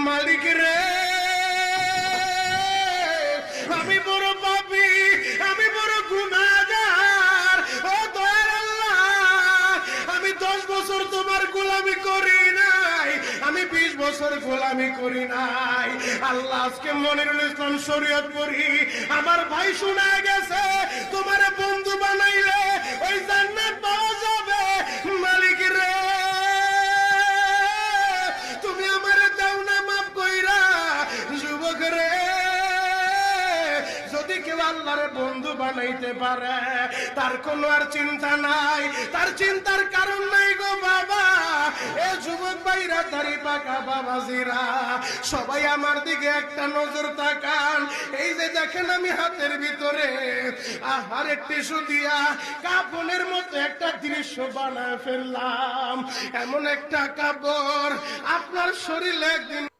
মালিক রে, আমি বড় পাপী, আমি বড় গুনাহগার। ও দয়ার আল্লাহ, আমি 10 বছর তোমার গোলামি করি নাই, আমি 20 বছর গোলামি করি নাই। আল্লাহ, আজকে মনিরুল ইসলাম শরীয়তপুরী আমার ভাই শোনা গেছে তোমার বন্ধু বানাইলে ওই জান্নাত পাওয়া যাবে। মালিক রে, তুমি আমারে দাও না মাফ কইরা। যুবক রে, যদি কেউ আল্লাহরে বন্ধু বানাইতে পারে তার কোনো আর চিন্তা নাই, তার চিন্তার কারণ নাই গো বাবা। এ যুবক ভাইরা, দাড়ি পাকা বাবাজিরা, সবাই আমার দিকে একটা নজর তাকান। এই যে দেখেন আমি হাতের ভিতরে আহারের টিস্যু দিয়া কাপড়ের মতো একটা দৃশ্য বানায় ফেললাম। এমন একটা কাপড় আপনার শরীরে একদিন